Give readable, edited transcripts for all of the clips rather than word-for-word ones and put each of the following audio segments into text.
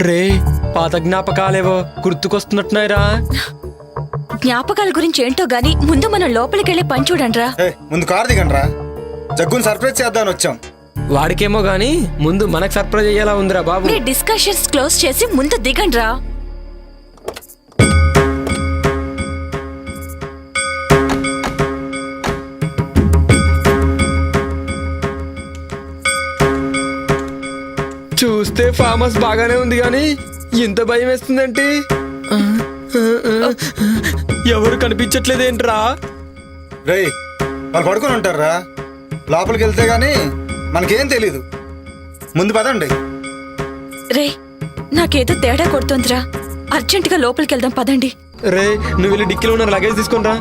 రే పాత జ్ఞాపకాలేవో గుర్తుకొస్తున్నట్టున్నాయిరా. జ్ఞాపకాల గురించి ఏంటో గాని ముందు మనం లోపలికెళ్ళి పని చూడండిరా. ముందు కారు దిగండ్రా, జగ్గుని సర్ప్రైజ్ చేద్దామని వచ్చాం. వాడికేమో గాని ముందు మనకు సర్ప్రైజ్ అయ్యేలా ఉందిరా బాబు. మీ డిస్కషన్స్ క్లోజ్ చేసి ముందు దిగండిరా. చూస్తే ఫామ్ హౌస్ బాగానే ఉంది గాని ఇంత భయం వేస్తుందంటే ఎవరు కనిపించట్లేదేంట్రా? రేయ్ వాళ్ళు పడుకొని ఉంటారా, లోపలికి వెళ్తే గానీ మనకేం తెలీదు. ముందు పదండి. రే నాకేదో తేడా కొడుతోందిరా, అర్జెంటుగా లోపలికి వెళ్దాం పదండి. రే నువ్వు వెళ్ళి డిక్కీలో ఉన్న లగేజ్ తీసుకుంటా.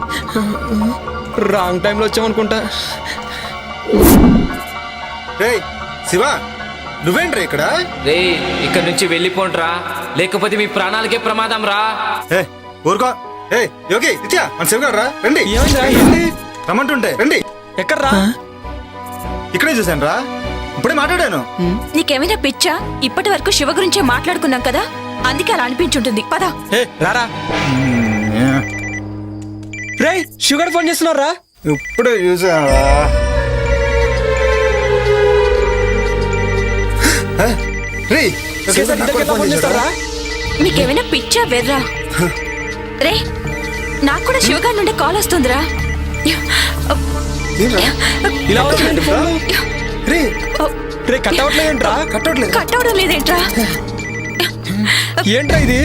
రాంగ్ టైంలో వచ్చామనుకుంటా. రేయ్ శివ, నువ్వేంట్రా ఇక్కడ? రే ఇక్కడ నుంచి వెళ్ళిపోండ్రా, లేకపోతే మీ ప్రాణాలకే ప్రమాదం రా. ఊరుకో. యోగి నిత్య మన శివగారు రా, రండి. ఏమైంది? రమ్మంటుంటే రండి. ఎక్కడ్రా? ఇక్కడే చూశాను రా, ఇప్పుడే మాట్లాడాను. నీకేమైనా పిచ్చా? ఇప్పటి వరకు శివ గురించే మాట్లాడుకున్నాం కదా, అందుకే అలా అనిపించుంటుంది. పద. రారా. రే షుగర్ ఫోన్ చేస్తున్నారా? ఇప్పుడే చూసాను. నీకేమైనా పిచ్చా వెర్రా? రే నాకు కూడా శివగారి నుండి కాల్ వస్తుందిరా. ఇలా వచ్చిందండి ఫోన్. రే కట్ అవట్లేదేంట్రా? కట్ అవడం లేదేంట్రా? ఏంట్రా ఇది?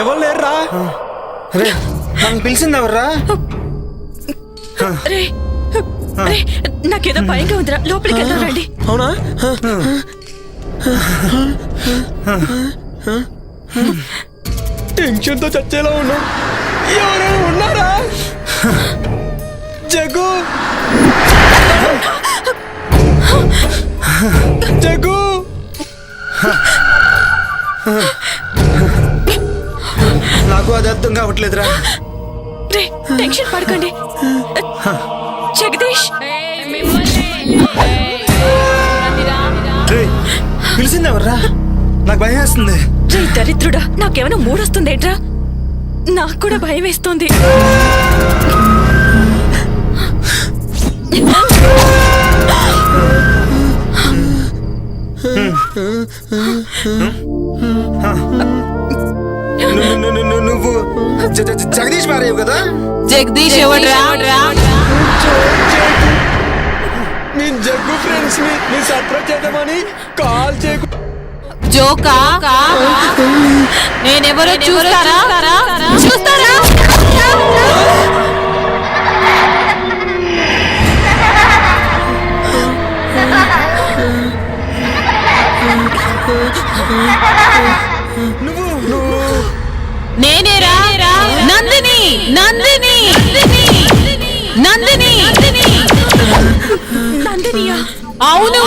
ఎవరు లేరురా? నన్ను పిలిచింది ఎవర్రా? నాకేదో భయంగా ఉందిరా, లోపలికి వెళ్దాం రండి. అవునా? టెన్షన్ తో చచ్చేలా ఉన్నా. ఎవరైనా ఉన్నారా? జగ్గు, జగ్గు. నాకు అది అర్థం కావట్లేదురా. టెన్షన్ పడకండి. జగదీష్ పిలిచింది ఎవర్రా? నాకు భయం వేస్తుంది. దరిద్రుడా, నాకేమైనా మూడొస్తుందేంట్రా? నాకు కూడా భయం వేస్తుంది. నువ్వు జగదీష్ మారేవు కదా? జగదీష్ ఎవడ్రా? నేను జగ్గు ఫ్రెండ్స్ ని సర్ప్రైజ్ చేద్దామని కాల్ చేయకు. జోకా? నేనెవరో చూస్తారా? నేనేరా నందిని. నందిని నందిని నందినియా? అవును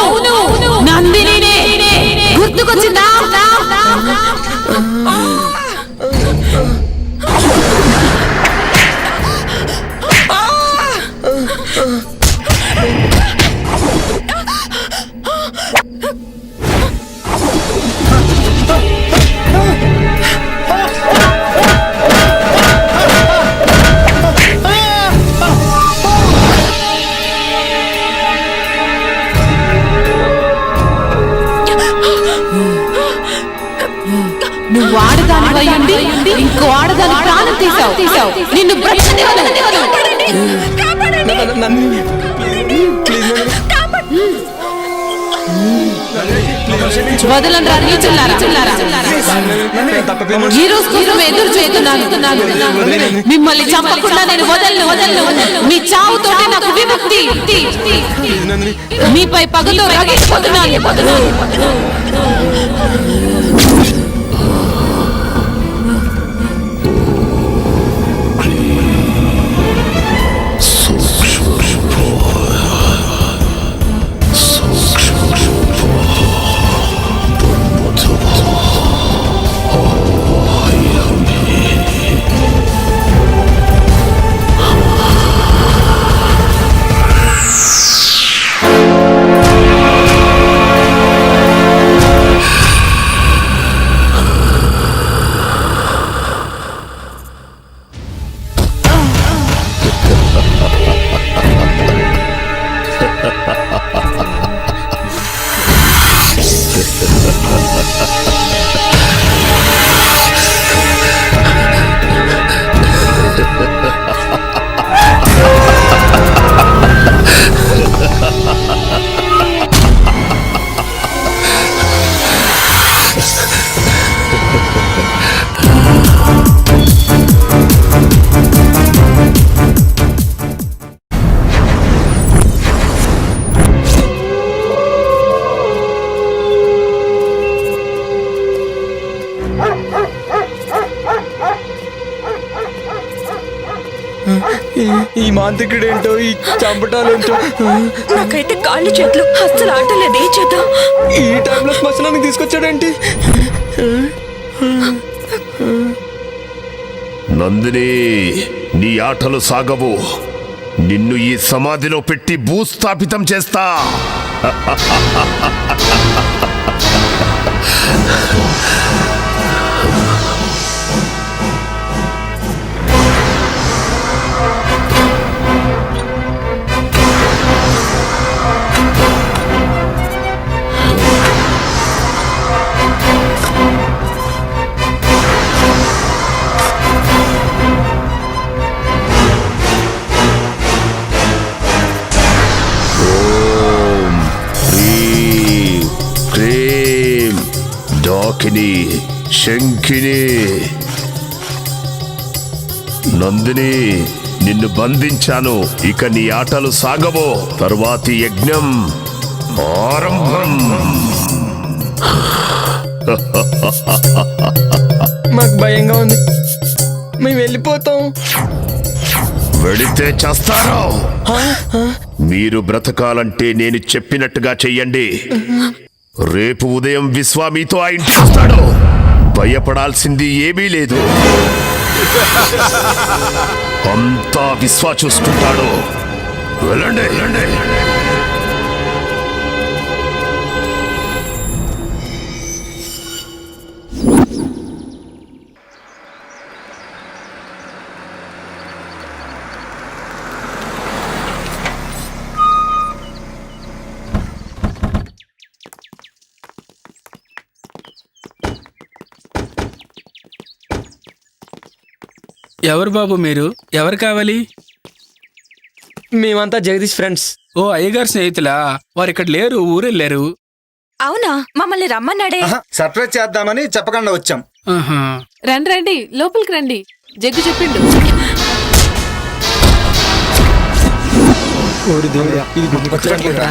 నందిని. గుర్తుకొచ్చిందా? నువ్వు ఆడదాని ఇంకో ఆడదాని ప్రాణం తీసావు. నిన్ను వదలండి రా నీచులారా. ఈ రోజు కోసం ఎదురు చేస్తున్నాను. మిమ్మల్ని చంపకుండా నేను వదలను. మీ చావుతోనే నాకు విముక్తి. మీపై పగతో రగిలిపోతున్నాను. ఈ మాంత్రికుడేంటో ఈ చంపటాలేంటో. నాకైతే కాళ్ళు చేతులు అస్సలు ఆటలేదు. ఏం చేద్దాం? ఈ టైంలో శ్మశానానికి తీసుకొచ్చాడేంటి? నందిని, నీ ఆటలు సాగవు. నిన్ను ఈ సమాధిలో పెట్టి భూస్థాపితం చేస్తా. డాకిని, శంఖిని, నందిని, నిన్ను బంధించాను. ఇక నీ ఆటలు సాగవో. తరువాతి యజ్ఞం ఆరంభం. మాకు భయంగా ఉంది, మేము వెళ్ళిపోతాం. వెళితే చేస్తారో. మీరు బ్రతకాలంటే నేను చెప్పినట్టుగా చెయ్యండి. రేపు ఉదయం విశ్వ మీతో ఆ ఇంటికి వస్తాడు. భయపడాల్సింది ఏమీ లేదు. అంతా విశ్వ చూసుకుంటాడు. వెళ్ళండి, వెళ్ళండి. ఎవరు బాబు మీరు? ఎవరు కావాలి? మేమంతా జగదీష్ ఫ్రెండ్స్. ఓ అయ్యగారు స్నేహితులా? వారు ఇక్కడ లేరు, ఊరెళ్ళారు. అవునా? మమ్మల్ని రమ్మన్నాడే. సర్ప్రైజ్ చేద్దామని చెప్పకుండా వచ్చాం. ఆహా. రండి రండి, లోపలికి రండి. జగ్గు చెప్పిండు. ఓరి దేవుడా, ఇది గుర్తుపట్టలేదురా.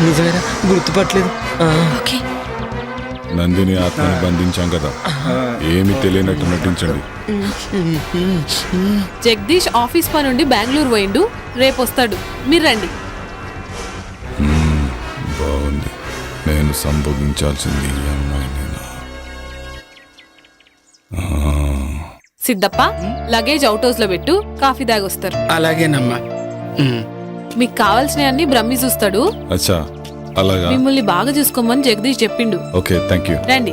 నిజమేరా, గుర్తుపట్టలేదు. ఓకే. నందిని ఆత్మని బంధించాం కదా, ఏమి తెలియనట్టు నటించండి. జగదీష్ ఆఫీస్ పని నుండి బెంగళూరు పోయిండు, రేపు వస్తాడు. మీరు రండి. బాగుంది. నేను సంభోగించాల్సింది ఈ అమ్మాయినేనా? సిద్ధప్ప, లగేజ్ అవుట్ హౌస్ లో పెట్టు, కాఫీ దాగొస్తారు. అలాగేనమ్మా. మీకు కావాల్సినవి అన్ని బ్రహ్మి చూస్తాడు. అచ్చా, అలాగా. మిమ్మల్ని బాగా చూసుకోమని జగదీష్ చెప్పిండు. Okay, thank you. రండి.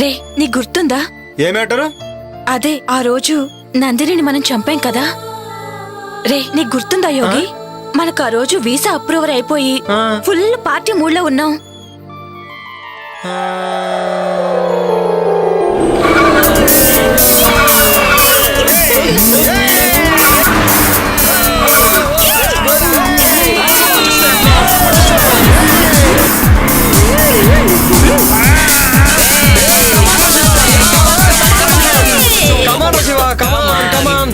రే, నీకు గుర్తుందా? ఏ మ్యాటరు? అదే ఆ రోజు నందినిని మనం చంపాం కదా. రే, నీకు గుర్తుందా యోగి? మనకు ఆ రోజు వీసా అప్రూవర్ అయిపోయి ఫుల్ పార్టీ మూడ్ లో ఉన్నాం. కమాన్ శివ, కమాన్ కమాన్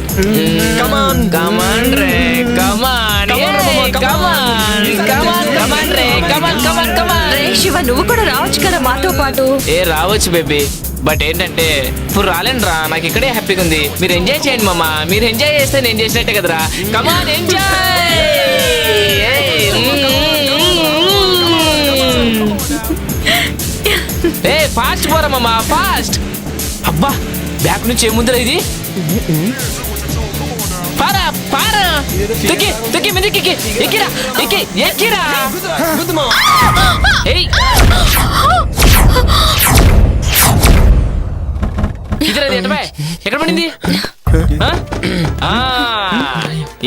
కమాన్ కమాన్ రే, కమాన్, కమాన్, కమాన్, కమాన్ రే, కమాన్, కమాన్, కమాన్. రే శివ, నువ్వు కూడా రావచ్చు కదా మాతో పాటు. రావచ్చు బేబీ, బట్ ఏంటంటే ఇప్పుడు రాలేను రా. నాకు ఇక్కడే హ్యాపీగా ఉంది. మీరు ఎంజాయ్ చేయండి మామ. మీరు ఎంజాయ్ చేస్తే నేను చేసినట్టే కదరా. కమాన్, ఎంజాయ్. ఫాస్ట్ పోరా మామ, ఫాస్ట్. అబ్బా, బ్యాక్ నుంచి ఏముందిరా ఇది? పారా పారా, తొక్కి తొక్కి మీద ఎక్కి, ఎక్కిరా, ఎక్కి, ఎక్కిరా. ఏయ్, ఇదిరా, ఎక్కడ పడింది?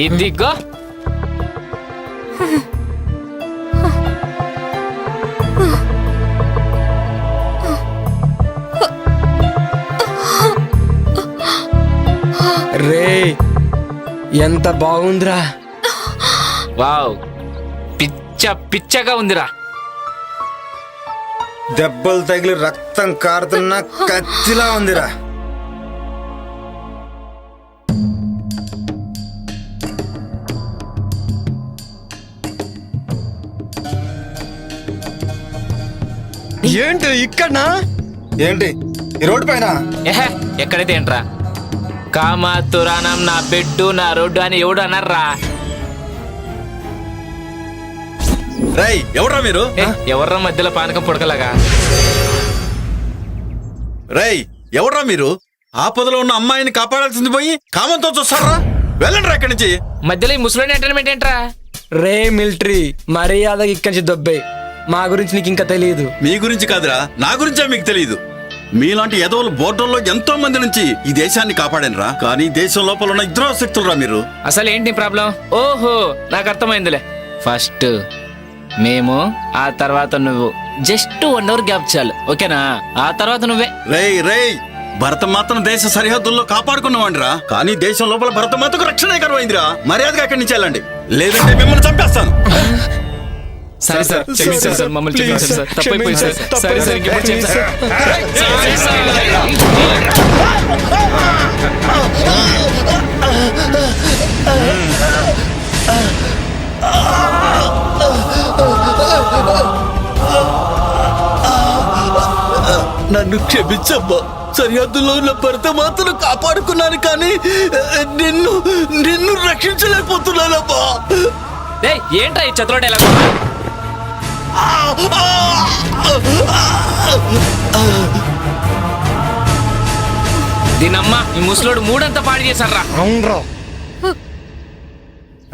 ఇదిగో. రే, ఎంత బాగుందిరా. వావ్, పిచ్చ పిచ్చగా ఉందిరా. దెబ్బలు తగిలి రక్తం కారుతున్న కత్తిలా ఉందిరా. ఏంటి ఇక్కడనా? ఏంటి ఈ రోడ్డు పైన? ఏహే ఎక్కడైతే ఏంట్రా, కామాతురానం నా బెడ్డు నా రోడ్డు అని ఎవడు అన్నారా? రేయ్ ఎవడ్రా మీరు? ఎవర్రా మధ్యలో పానకం పుడకలాగా? రేయ్ ఎవడ్రా మీరు? ఆపదలో ఉన్న అమ్మాయిని కాపాడాల్సింది పోయి కామంతో చూస్తారా? వెళ్ళండి రా ఇక్కడి నుంచి. మధ్యలో ఈ ముసలోని ఎంటర్టైన్మెంట్ ఏంట్రా? రే మిలిటరీ మర్యాదగా ఇక్కడి నుంచి దొబ్బే. మా గురించి నీకు ఇంకా తెలియదు. మీ గురించి కాదురా, నా గురించే మీకు తెలియదు. మీలాంటి ఎదవలు బోర్డర్లో ఎంతో మంది నుంచి ఈ దేశాన్ని కాపాడానురా. కానీ దేశం లోపల ఉన్న ఇద్దరు శక్తులురా మీరు. అసలు ఏంటి ప్రాబ్లం? ఓహో నాకు అర్థమైందిలే. ఫస్ట్ మేము, ఆ తర్వాత నువ్వు. జస్ట్ 1 అవర్ గ్యాప్ చాలు, ఓకేనా? ఆ తర్వాత నువ్వే. రేయ్ రేయ్ భరతమాతను దేశ సరిహద్దుల్లో కాపాడుకున్నవాడిరా. కానీ దేశం లోపల భరతమాతకు రక్షణ కరువైందిరా. మర్యాదగా అక్కడి నుంచి వెళ్ళండి, లేదంటే మిమ్మల్ని చంపేస్తాను. సరే సార్, క్షమించండి సార్, మమ్మల్ని క్షమించండి సార్, తప్పైపోయింది సార్. సరే సార్, ఇంకెప్పుడు చేయండి సార్. Sorry sir. నన్ను క్షమించమ్మా. సరిహద్దులో ఉన్న భర్త మాత్రం కాపాడుకున్నాను, కానీ నిన్ను రక్షించలేకపోతున్నానమ్మా. ఏయ్, ఏంట్రా ఈ చతురోడు ఎలా? దీనమ్మా ఈ ముసలోడు మూడంతా పాడు చేశారా? అవునరా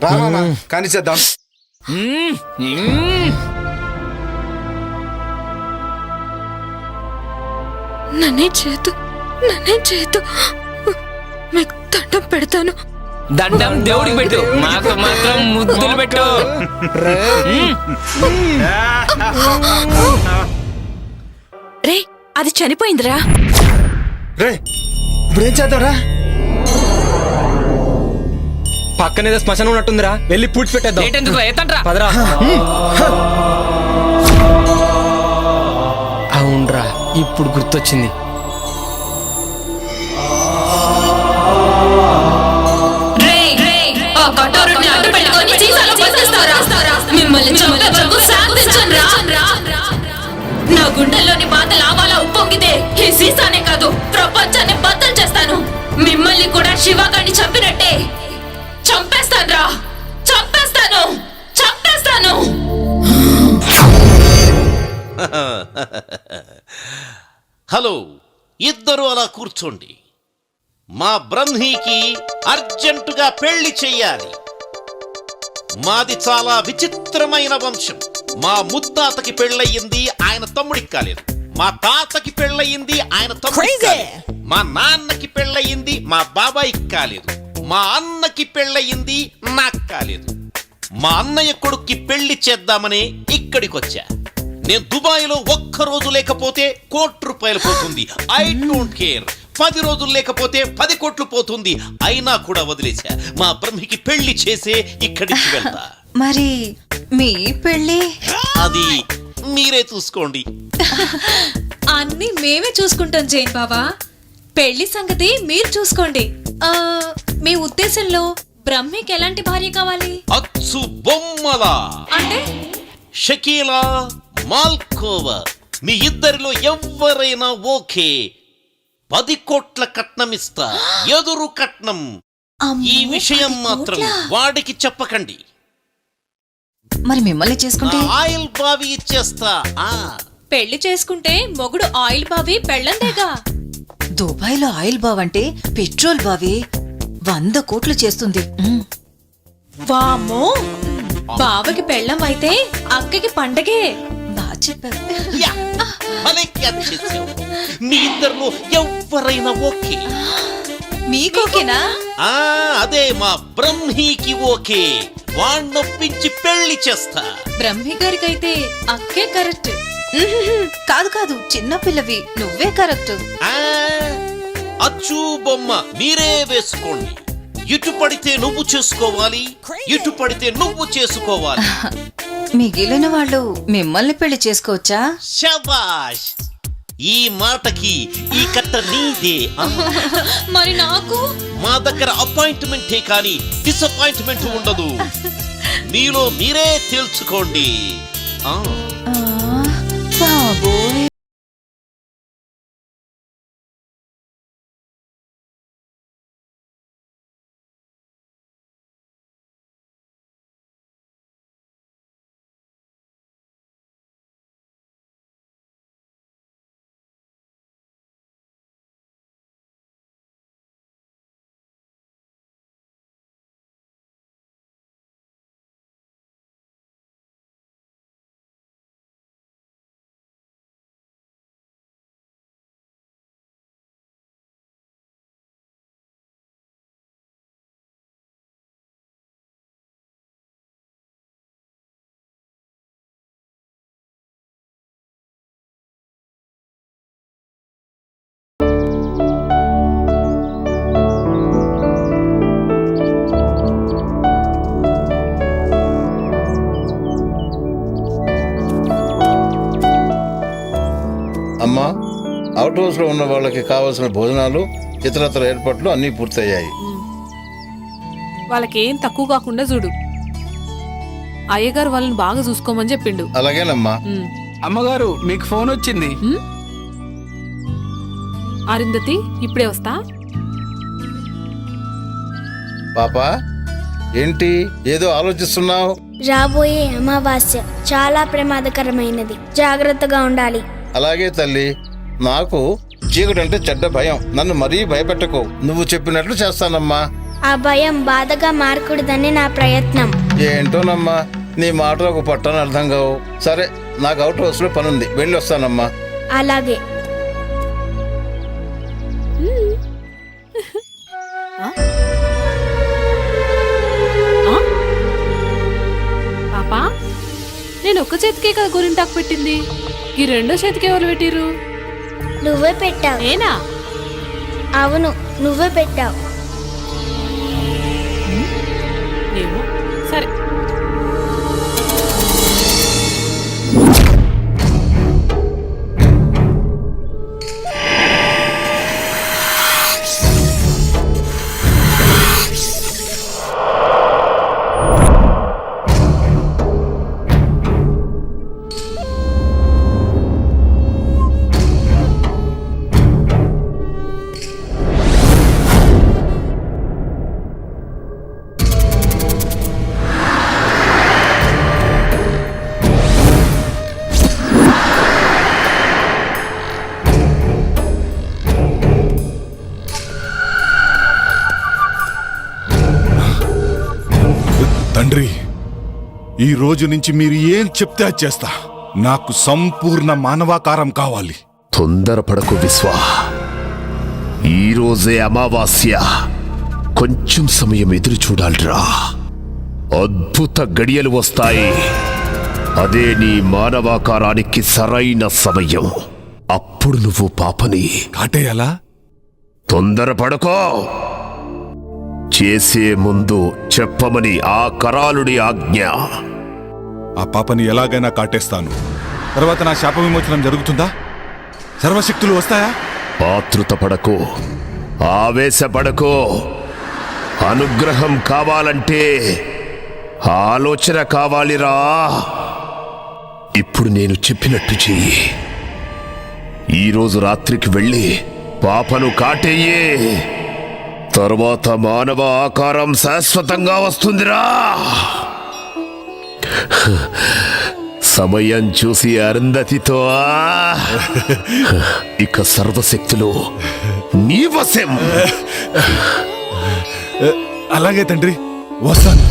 రామా కానీ చేద్దాం. నన్నేం చేయదు, మీకు దండం పెడతాను. దండం దేవుడికి పెట్టు, మాకు మాత్రం ముద్దులు పెట్టు. రే అది చనిపోయిందిరా. రే ఇప్పుడేం చేద్దాంరా? పక్కనేదో శ్మశానం ఉన్నట్టుందిరా, వెళ్ళి పూడ్చి పెట్టేద్దాం. ఏంటెందుకు ఎత్తండ్రా? పదరా. అవునరా, ఇప్పుడు గుర్తొచ్చింది. నా గుండెల్లోని బాధ లావాలా ఉప్పొంగితే ఈ సీసానే కాదు ప్రపంచాన్ని బద్దలు చేస్తాను. మిమ్మల్ని కూడా శివగాడిని చంపినట్టే చంపేస్తాను. హలో, ఇద్దరు అలా కూర్చోండి. మా బ్రహ్మీకి అర్జెంటుగా పెళ్లి చెయ్యాలి. మాది చాలా విచిత్రమైన వంశం. మా ముత్తాతకి పెళ్ళయింది, ఆయన తమ్ముడికి కాలేదు. మా తాతకి పెళ్ళయింది, ఆయన తమ్ముడికి కాలేదు. మా నాన్నకి పెళ్ళయింది, మా బాబాయికి కాలేదు. మా అన్నకి పెళ్ళయింది, నాకు కాలేదు. మా అన్నయ్య కొడుక్కి పెళ్లి చేద్దామని ఇక్కడికొచ్చా. నేను దుబాయ్లో ఒక్కరోజు లేకపోతే ₹1,00,00,000 పోతుంది. I don't care. 10 రోజులు లేకపోతే 10 కోట్లు పోతుంది. అయినా కూడా వదిలేశా. మా బ్రహ్మికి పెళ్లి చేసే ఇక్కడి నుంచి వెళ్తా. మరి మీ పెళ్లి? అది మీరే చూసుకోండి. అన్ని మేమే చూసుకుంటాం జైన్ బాబా. పెళ్లి సంగతి మీరు చూసుకోండి. మీ ఉద్దేశంలో బ్రహ్మికి ఎలాంటి భార్య కావాలి? అచ్చు బొమ్మలా అంటే షకీలా, మాల్కోవా, మీ ఇద్దరిలో ఎవరైనా ఓకే. 10 కోట్ల కట్నం ఇస్తా, ఎదురు కట్నం. ఈ విషయం మాత్రం వాడికి చెప్పకండి. మరి మిమ్మల్ని చేసుకుంటే? ఆయిల్ బావి ఇచ్చేస్తా. పెళ్లి చేసుకుంటే మొగుడు ఆయిల్ బావి పెళ్ళందేగా. దుబాయ్లో ఆయిల్ బావి అంటే పెట్రోల్ బావి 100 కోట్లు చేస్తుంది. వామ్మో, బావకి పెళ్ళం అయితే అక్కకి పండగే. బాగా చెప్పారు. మీ ఇద్దరిలో ఎవరైనా ఓకే? మీకోకేనా? అదే మా బ్రహ్మీకి ఓకే. వాణ్ణొప్పించి పెళ్లి చేస్తా. బ్రహ్మి గారికైతే అక్కే కరెక్ట్. కాదు చిన్నపిల్లవి, నువ్వే కరెక్ట్. అచ్చు బొమ్మ మీరే వేసుకోండి. ఇటు పడితే నువ్వు చేసుకోవాలి, ఇటు పడితే నువ్వు చేసుకోవాలి. మిగిలిన వాళ్ళు మిమ్మల్ని పెళ్లి చేసుకోవచ్చా? శబాష్, ఈ మాటకి ఈ కట్ట నీదే. మరి నాకు? మా దగ్గర అపాయింట్మెంటే కానీ డిసప్పాయింట్మెంట్ ఉండదు. మీలో మీరే తేల్చుకోండి. బాబోయ్. అవుట్ హౌస్ లో ఉన్న వాళ్ళకి కావాల్సిన భోజనాలు ఇతరత్ర ఏర్పాట్లు అన్నీ పూర్తయ్యాయి. వాళ్ళకేం తక్కువ కాకుండా చూడు. అయ్యగారు వాళ్ళని బాగా చూసుకోమని చెప్పిండు. అలాగేనమ్మా. అమ్మగారు మీకు ఫోన్ వచ్చింది. అరుంధతి ఇప్పుడే వస్తా. పాపా ఏంటి ఏదో ఆలోచిస్తున్నావు? రాబోయే అమావాస్య చాలా ప్రమాదకరమైనది, జాగ్రత్తగా ఉండాలి. అలాగే తల్లి, నాకు చీకటంటే చెడ్డ భయం. నన్ను మరీ భయపెట్టకు. నువ్వు చెప్పినట్లు చేస్తానమ్మా. ఆ భయం బాధగా మారకూడదని నా ప్రయత్నం. ఏంటోనమ్మా, నీ మాటలకు పట్టని అర్థం కావు. సరే, నాకు అవుట్ హౌస్ లో పనుంది, వెళ్ళి వస్తానమ్మా. అలాగే. పాపా, నేను ఒక్క చేతికే కదా గోరింటాకు పెట్టింది, ఈ రెండో చేతికి ఎవరు పెట్టిర్రు? నువ్వే పెట్టావు. నేనా? అవును, నువ్వే పెట్టావు. ఏమో, సరే. తండ్రి, ఈ రోజు నుంచి మీరు ఏం చెప్తే అది చేస్తా. నాకు సంపూర్ణ మానవాకారం కావాలి. తొందరపడకు విశ్వా, ఈ రోజే అమావాస్య. కొంచెం సమయం ఎదురు చూడాలిరా. అద్భుత గడియలు వస్తాయి. అదే నీ మానవాకారానికి సరైన సమయం. అప్పుడు నువ్వు పాపని కాటేయాలా? తొందరపడకో. చేసే ముందు చెప్పమని ఆ కరాలుడి ఆజ్ఞ. ఆ పాపని ఎలాగైనా కాటేస్తాను. తర్వాత నా శాప విమోచనం జరుగుతుందా? సర్వశక్తులు వస్తాయా? ఆతృతపడకో, ఆవేశపడకో. అనుగ్రహం కావాలంటే ఆలోచన కావాలిరా. ఇప్పుడు నేను చెప్పినట్టు చెయ్యి. ఈరోజు రాత్రికి వెళ్ళి పాపను కాటేయే. తర్వాత మానవ ఆకారం శాశ్వతంగా వస్తుందిరా. సమయం చూసి అరుంధతితో ఇక సర్వశక్తులు నీ వశం. అలాగే తండ్రి, వస్తాను.